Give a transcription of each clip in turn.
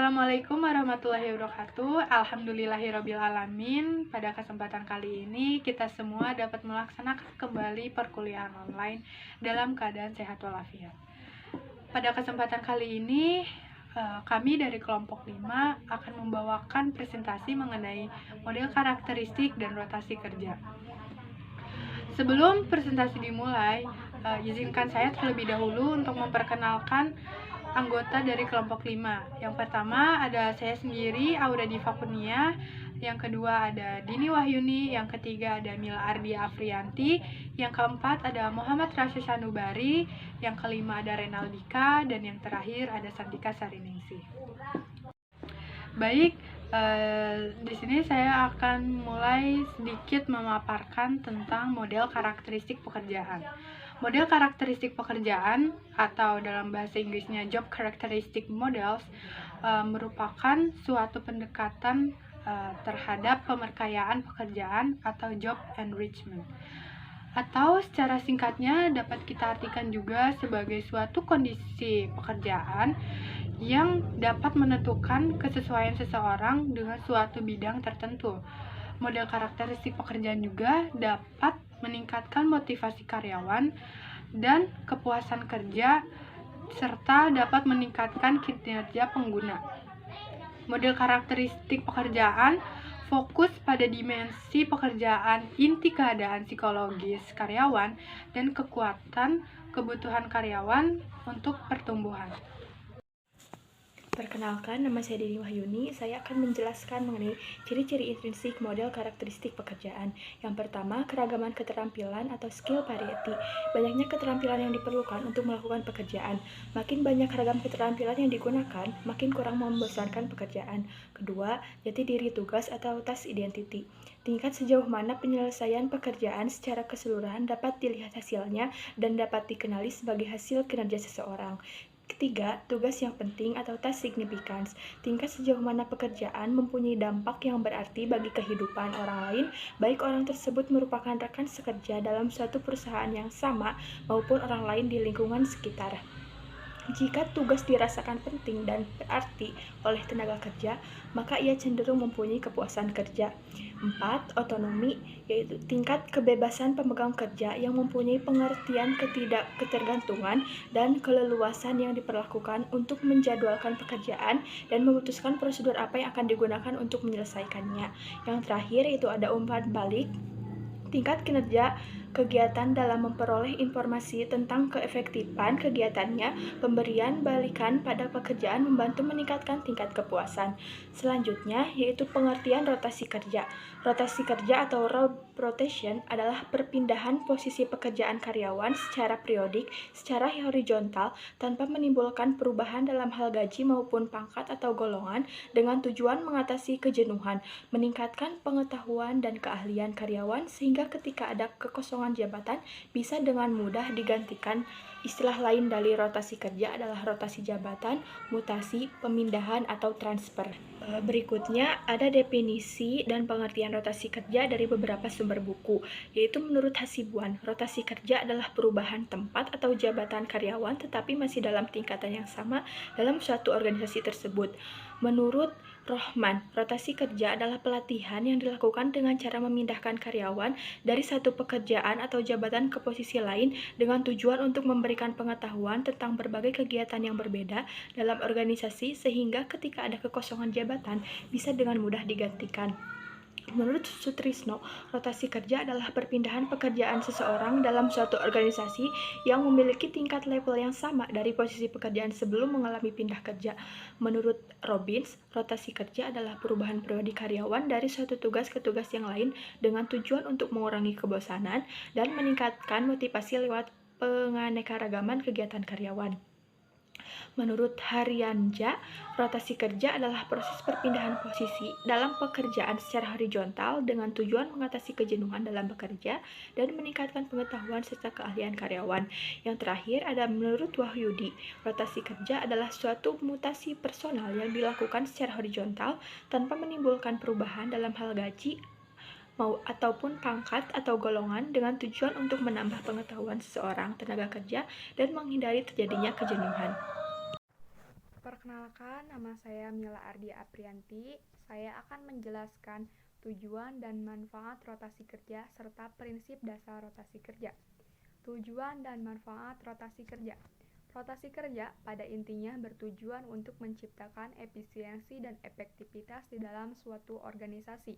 Assalamualaikum warahmatullahi wabarakatuh. Alhamdulillahirrabbilalamin. Pada kesempatan kali ini kita semua dapat melaksanakan kembali perkuliahan online dalam keadaan sehat walafiat. Pada kesempatan kali ini kami dari kelompok 5 akan membawakan presentasi mengenai model karakteristik dan rotasi kerja. Sebelum presentasi dimulai, izinkan saya terlebih dahulu untuk memperkenalkan anggota dari kelompok 5. Yang pertama ada saya sendiri, Aura Diva Kurnia. Yang kedua ada Dini Wahyuni. Yang ketiga ada Mila Ardia Afrianti. Yang keempat ada Muhammad Rashid Sanubari. Yang kelima ada Renaldika. Dan yang terakhir ada Santika Sariningsih. Baik, di sini saya akan mulai sedikit memaparkan tentang model karakteristik pekerjaan. Model karakteristik pekerjaan atau dalam bahasa Inggrisnya Job Characteristic Models merupakan suatu pendekatan terhadap pemerdayaan pekerjaan atau job enrichment. Atau secara singkatnya dapat kita artikan juga sebagai suatu kondisi pekerjaan yang dapat menentukan kesesuaian seseorang dengan suatu bidang tertentu. Model karakteristik pekerjaan juga dapat meningkatkan motivasi karyawan dan kepuasan kerja, serta dapat meningkatkan kinerja pengguna. Model karakteristik pekerjaan fokus pada dimensi pekerjaan, inti keadaan psikologis karyawan, dan kekuatan kebutuhan karyawan untuk pertumbuhan. Perkenalkan, nama saya Dini Wahyuni. Saya akan menjelaskan mengenai ciri-ciri intrinsik model karakteristik pekerjaan. Yang pertama, keragaman keterampilan atau skill variety. Banyaknya keterampilan yang diperlukan untuk melakukan pekerjaan. Makin banyak ragam keterampilan yang digunakan, makin kurang membosankan pekerjaan. Kedua, jati diri tugas atau task identity. Tingkat sejauh mana penyelesaian pekerjaan secara keseluruhan dapat dilihat hasilnya dan dapat dikenali sebagai hasil kinerja seseorang. Ketiga, tugas yang penting atau task significance. Tingkat sejauh mana pekerjaan mempunyai dampak yang berarti bagi kehidupan orang lain, baik orang tersebut merupakan rekan sekerja dalam suatu perusahaan yang sama maupun orang lain di lingkungan sekitar. Jika tugas dirasakan penting dan berarti oleh tenaga kerja, maka ia cenderung mempunyai kepuasan kerja. 4. Otonomi, yaitu tingkat kebebasan pemegang kerja yang mempunyai pengertian ketergantungan dan keleluasan yang diperlakukan untuk menjadwalkan pekerjaan dan memutuskan prosedur apa yang akan digunakan untuk menyelesaikannya. Yang terakhir yaitu ada umpan balik, tingkat kinerja kegiatan dalam memperoleh informasi tentang keefektifan kegiatannya. Pemberian balikan pada pekerjaan membantu meningkatkan tingkat kepuasan. Selanjutnya yaitu pengertian rotasi kerja. Rotasi kerja atau rotation adalah perpindahan posisi pekerjaan karyawan secara periodik, secara horizontal, tanpa menimbulkan perubahan dalam hal gaji maupun pangkat atau golongan, dengan tujuan mengatasi kejenuhan, meningkatkan pengetahuan dan keahlian karyawan sehingga ketika ada kekosongan jabatan bisa dengan mudah digantikan. Istilah lain dari rotasi kerja adalah rotasi jabatan, mutasi, pemindahan, atau transfer. Berikutnya ada definisi dan pengertian rotasi kerja dari beberapa sumber buku, yaitu menurut Hasibuan, rotasi kerja adalah perubahan tempat atau jabatan karyawan tetapi masih dalam tingkatan yang sama dalam suatu organisasi tersebut. Menurut Rohman, rotasi kerja adalah pelatihan yang dilakukan dengan cara memindahkan karyawan dari satu pekerjaan atau jabatan ke posisi lain dengan tujuan untuk memberikan pengetahuan tentang berbagai kegiatan yang berbeda dalam organisasi sehingga ketika ada kekosongan jabatan bisa dengan mudah digantikan. Menurut Sutrisno, rotasi kerja adalah perpindahan pekerjaan seseorang dalam suatu organisasi yang memiliki tingkat level yang sama dari posisi pekerjaan sebelum mengalami pindah kerja. Menurut Robbins, rotasi kerja adalah perubahan periode karyawan dari suatu tugas ke tugas yang lain dengan tujuan untuk mengurangi kebosanan dan meningkatkan motivasi lewat penganekaragaman kegiatan karyawan. Menurut Haryanja, rotasi kerja adalah proses perpindahan posisi dalam pekerjaan secara horizontal dengan tujuan mengatasi kejenuhan dalam bekerja dan meningkatkan pengetahuan serta keahlian karyawan. Yang terakhir ada menurut Wahyudi, rotasi kerja adalah suatu mutasi personal yang dilakukan secara horizontal tanpa menimbulkan perubahan dalam hal gaji ataupun pangkat atau golongan dengan tujuan untuk menambah pengetahuan seseorang tenaga kerja dan menghindari terjadinya kejenuhan. Perkenalkan, nama saya Mila Ardia Aprianti. Saya akan menjelaskan tujuan dan manfaat rotasi kerja serta prinsip dasar rotasi kerja. Tujuan dan manfaat rotasi kerja. Rotasi kerja pada intinya bertujuan untuk menciptakan efisiensi dan efektivitas di dalam suatu organisasi.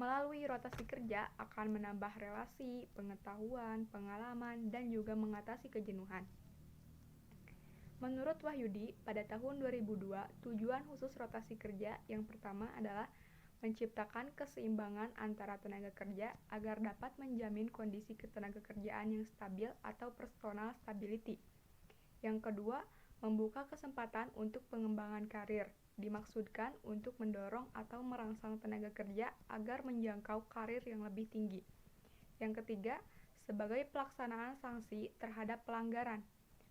Melalui rotasi kerja akan menambah relasi, pengetahuan, pengalaman, dan juga mengatasi kejenuhan. Menurut Wahyudi, pada tahun 2002, tujuan khusus rotasi kerja yang pertama adalah menciptakan keseimbangan antara tenaga kerja agar dapat menjamin kondisi ketenagakerjaan yang stabil atau personal stability. Yang kedua, membuka kesempatan untuk pengembangan karir, dimaksudkan untuk mendorong atau merangsang tenaga kerja agar menjangkau karir yang lebih tinggi. Yang ketiga, sebagai pelaksanaan sanksi terhadap pelanggaran.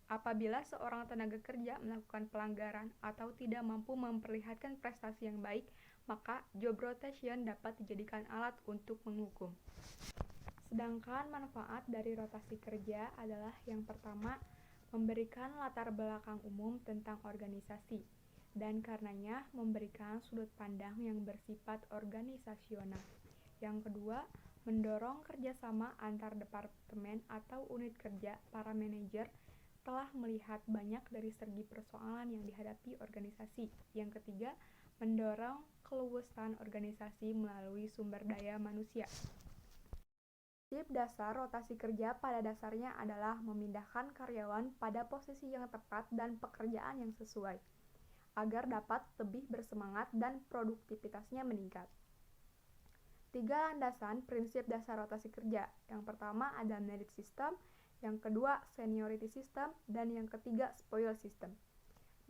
Apabila seorang tenaga kerja melakukan pelanggaran atau tidak mampu memperlihatkan prestasi yang baik, maka job rotation dapat dijadikan alat untuk menghukum. Sedangkan manfaat dari rotasi kerja adalah yang pertama, memberikan latar belakang umum tentang organisasi, dan karenanya memberikan sudut pandang yang bersifat organisasional. Yang kedua, mendorong kerjasama antar departemen atau unit kerja para manajer telah melihat banyak dari segi persoalan yang dihadapi organisasi. Yang ketiga, mendorong keluasan organisasi melalui sumber daya manusia. Prinsip dasar rotasi kerja pada dasarnya adalah memindahkan karyawan pada posisi yang tepat dan pekerjaan yang sesuai, agar dapat lebih bersemangat dan produktivitasnya meningkat. 3 landasan prinsip dasar rotasi kerja. Yang pertama ada merit system, yang kedua seniority system, dan yang ketiga spoil system.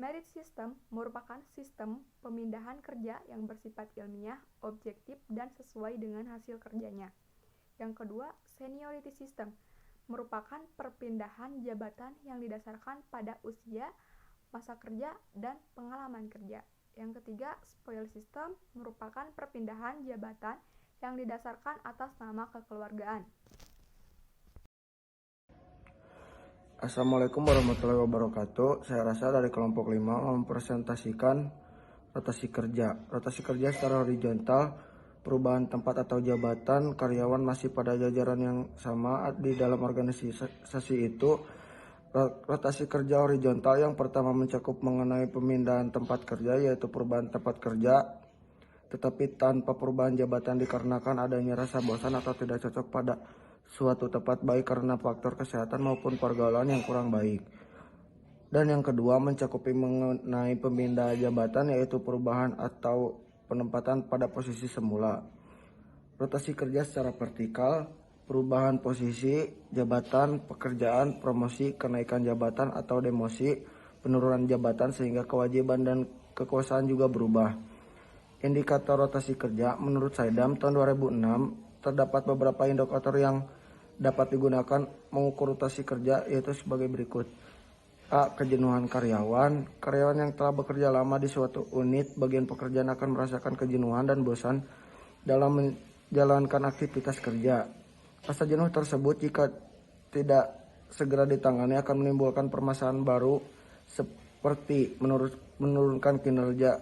Merit system merupakan sistem pemindahan kerja yang bersifat ilmiah, objektif, dan sesuai dengan hasil kerjanya. Yang kedua, seniority system merupakan perpindahan jabatan yang didasarkan pada usia, masa kerja, dan pengalaman kerja. Yang ketiga, spoil system merupakan perpindahan jabatan yang didasarkan atas nama kekeluargaan. Assalamualaikum warahmatullahi wabarakatuh. Saya Rasa dari kelompok 5 mempresentasikan rotasi kerja. Rotasi kerja secara horizontal, perubahan tempat atau jabatan karyawan masih pada jajaran yang sama di dalam organisasi itu. Rotasi kerja horizontal yang pertama mencakup mengenai pemindahan tempat kerja, yaitu perubahan tempat kerja, tetapi tanpa perubahan jabatan dikarenakan adanya rasa bosan atau tidak cocok pada suatu tempat, baik karena faktor kesehatan maupun pergaulan yang kurang baik. Dan yang kedua mencakupi mengenai pemindahan jabatan, yaitu perubahan atau penempatan pada posisi semula. Rotasi kerja secara vertikal, perubahan posisi, jabatan, pekerjaan, promosi, kenaikan jabatan atau demosi, penurunan jabatan sehingga kewajiban dan kekuasaan juga berubah. Indikator rotasi kerja menurut Saidam tahun 2006 terdapat beberapa indikator yang dapat digunakan mengukur rotasi kerja, yaitu sebagai berikut. A. Kejenuhan karyawan. Karyawan yang telah bekerja lama di suatu unit bagian pekerjaan akan merasakan kejenuhan dan bosan dalam menjalankan aktivitas kerja. Rasa jenuh tersebut jika tidak segera ditangani akan menimbulkan permasalahan baru seperti menurunkan kinerja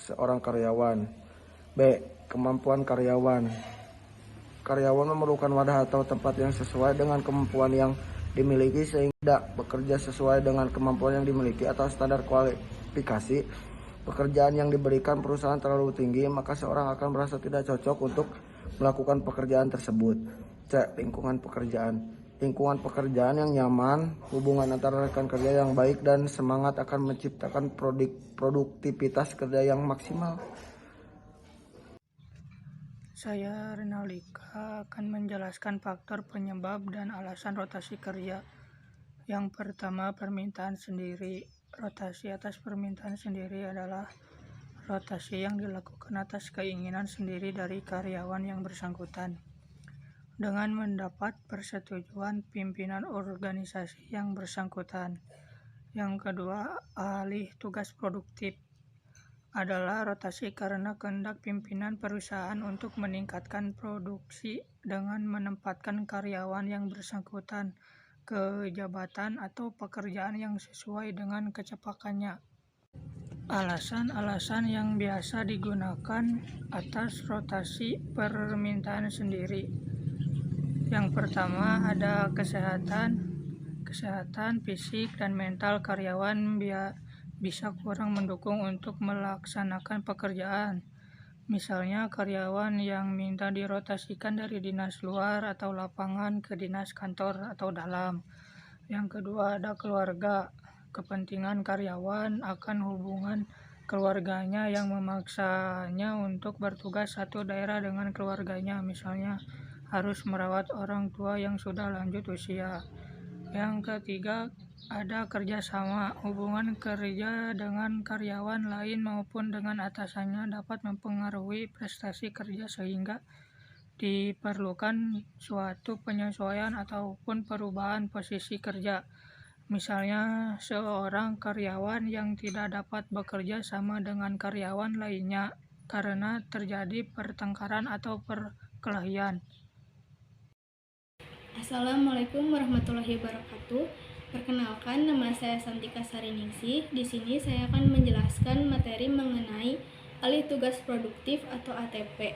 seorang karyawan. B. Kemampuan karyawan. Karyawan memerlukan wadah atau tempat yang sesuai dengan kemampuan yang dimiliki sehingga bekerja sesuai dengan kemampuan yang dimiliki atau standar kualifikasi pekerjaan yang diberikan perusahaan terlalu tinggi, maka seorang akan merasa tidak cocok untuk melakukan pekerjaan tersebut. C. Lingkungan pekerjaan. Lingkungan pekerjaan yang nyaman, hubungan antara rekan kerja yang baik dan semangat akan menciptakan produktivitas kerja yang maksimal. Saya Renalika akan menjelaskan faktor penyebab dan alasan rotasi kerja. Yang pertama, permintaan sendiri. Rotasi atas permintaan sendiri adalah rotasi yang dilakukan atas keinginan sendiri dari karyawan yang bersangkutan, dengan mendapat persetujuan pimpinan organisasi yang bersangkutan. Yang kedua, alih tugas produktif adalah rotasi karena kehendak pimpinan perusahaan untuk meningkatkan produksi dengan menempatkan karyawan yang bersangkutan ke jabatan atau pekerjaan yang sesuai dengan kecepatannya. Alasan-alasan yang biasa digunakan atas rotasi permintaan sendiri. Yang pertama ada kesehatan fisik dan mental karyawan bisa kurang mendukung untuk melaksanakan pekerjaan. Misalnya karyawan yang minta dirotasikan dari dinas luar atau lapangan ke dinas kantor atau dalam. Yang kedua ada keluarga. Kepentingan karyawan akan hubungan keluarganya yang memaksanya untuk bertugas satu daerah dengan keluarganya, misalnya harus merawat orang tua yang sudah lanjut usia. Yang ketiga ada kerjasama. Hubungan kerja dengan karyawan lain maupun dengan atasannya dapat mempengaruhi prestasi kerja sehingga diperlukan suatu penyesuaian ataupun perubahan posisi kerja. Misalnya seorang karyawan yang tidak dapat bekerja sama dengan karyawan lainnya karena terjadi pertengkaran atau perkelahian. Assalamualaikum warahmatullahi wabarakatuh. Perkenalkan, nama saya Santika Sariningsih. Di sini saya akan menjelaskan materi mengenai alih tugas produktif atau ATP.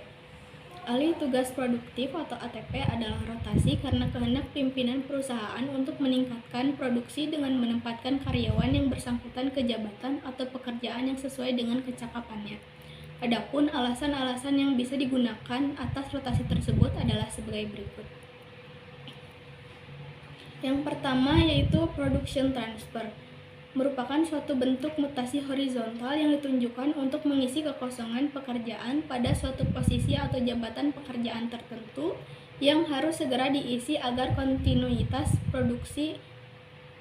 Alih tugas produktif atau ATP adalah rotasi karena kehendak pimpinan perusahaan untuk meningkatkan produksi dengan menempatkan karyawan yang bersangkutan ke jabatan atau pekerjaan yang sesuai dengan kecakapannya. Adapun alasan-alasan yang bisa digunakan atas rotasi tersebut adalah sebagai berikut. Yang pertama yaitu production transfer, merupakan suatu bentuk mutasi horizontal yang ditunjukkan untuk mengisi kekosongan pekerjaan pada suatu posisi atau jabatan pekerjaan tertentu yang harus segera diisi agar kontinuitas produksi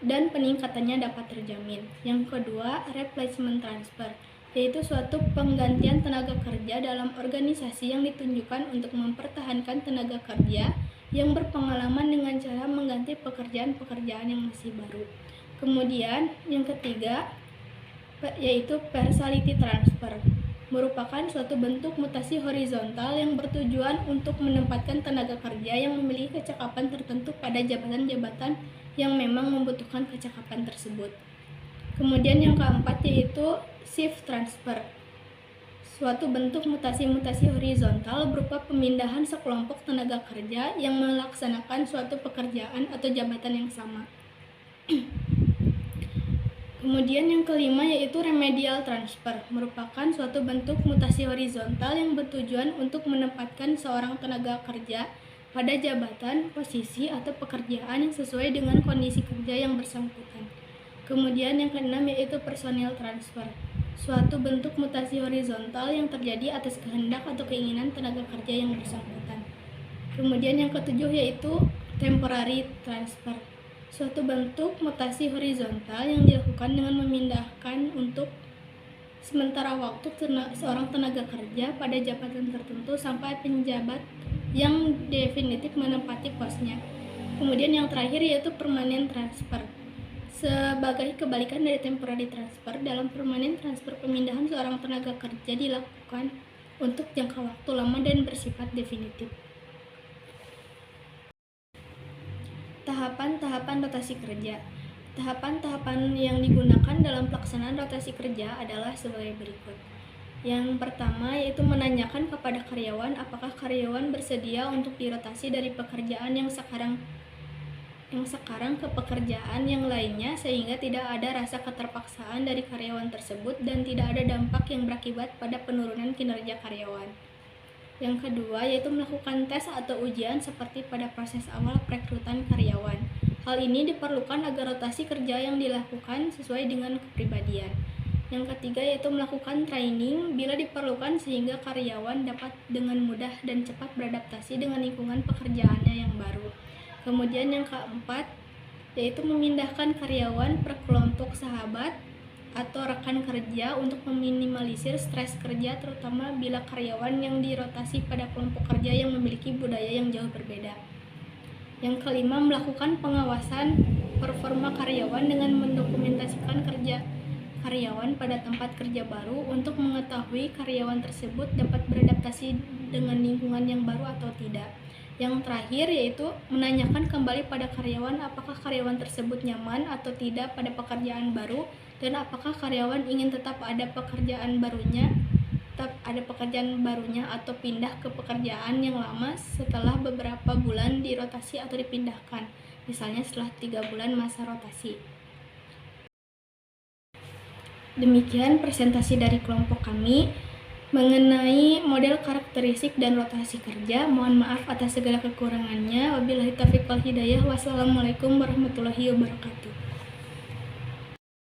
dan peningkatannya dapat terjamin. Yang kedua, replacement transfer, yaitu suatu penggantian tenaga kerja dalam organisasi yang ditunjukkan untuk mempertahankan tenaga kerja yang berpengalaman dengan cara mengganti pekerjaan-pekerjaan yang masih baru. Kemudian yang ketiga yaitu versatility transfer, merupakan suatu bentuk mutasi horizontal yang bertujuan untuk menempatkan tenaga kerja yang memiliki kecakapan tertentu pada jabatan-jabatan yang memang membutuhkan kecakapan tersebut. Kemudian yang keempat yaitu shift transfer, suatu bentuk mutasi-mutasi horizontal berupa pemindahan sekelompok tenaga kerja yang melaksanakan suatu pekerjaan atau jabatan yang sama. Kemudian yang kelima yaitu remedial transfer, merupakan suatu bentuk mutasi horizontal yang bertujuan untuk menempatkan seorang tenaga kerja pada jabatan, posisi, atau pekerjaan yang sesuai dengan kondisi kerja yang bersangkutan. Kemudian yang keenam yaitu personnel transfer, suatu bentuk mutasi horizontal yang terjadi atas kehendak atau keinginan tenaga kerja yang bersangkutan. Kemudian yang ketujuh yaitu temporary transfer, suatu bentuk mutasi horizontal yang dilakukan dengan memindahkan untuk sementara waktu seorang tenaga kerja pada jabatan tertentu sampai penjabat yang definitif menempati posnya. Kemudian yang terakhir yaitu permanent transfer, sebagai kebalikan dari temporary transfer. Dalam permanent transfer, pemindahan seorang tenaga kerja dilakukan untuk jangka waktu lama dan bersifat definitif. Tahapan-tahapan rotasi kerja. Tahapan-tahapan yang digunakan dalam pelaksanaan rotasi kerja adalah sebagai berikut. Yang pertama yaitu menanyakan kepada karyawan apakah karyawan bersedia untuk dirotasi dari pekerjaan yang sekarang ke pekerjaan yang lainnya sehingga tidak ada rasa keterpaksaan dari karyawan tersebut dan tidak ada dampak yang berakibat pada penurunan kinerja karyawan. Yang kedua yaitu melakukan tes atau ujian seperti pada proses awal perekrutan karyawan. Hal ini diperlukan agar rotasi kerja yang dilakukan sesuai dengan kepribadian. Yang ketiga yaitu melakukan training bila diperlukan sehingga karyawan dapat dengan mudah dan cepat beradaptasi dengan lingkungan pekerjaannya yang baru. Kemudian yang keempat yaitu memindahkan karyawan per kelompok sahabat atau rekan kerja untuk meminimalisir stres kerja, terutama bila karyawan yang dirotasi pada kelompok kerja yang memiliki budaya yang jauh berbeda. Yang kelima, melakukan pengawasan performa karyawan dengan mendokumentasikan kerja karyawan pada tempat kerja baru untuk mengetahui karyawan tersebut dapat beradaptasi dengan lingkungan yang baru atau tidak. Yang terakhir yaitu menanyakan kembali pada karyawan apakah karyawan tersebut nyaman atau tidak pada pekerjaan baru dan apakah karyawan ingin tetap ada pekerjaan barunya atau pindah ke pekerjaan yang lama setelah beberapa bulan dirotasi atau dipindahkan, misalnya setelah 3 bulan masa rotasi. Demikian presentasi dari kelompok kami mengenai model karakteristik dan rotasi kerja. Mohon maaf atas segala kekurangannya. Wabillahi taufiq wal hidayah. Wassalamualaikum warahmatullahi wabarakatuh.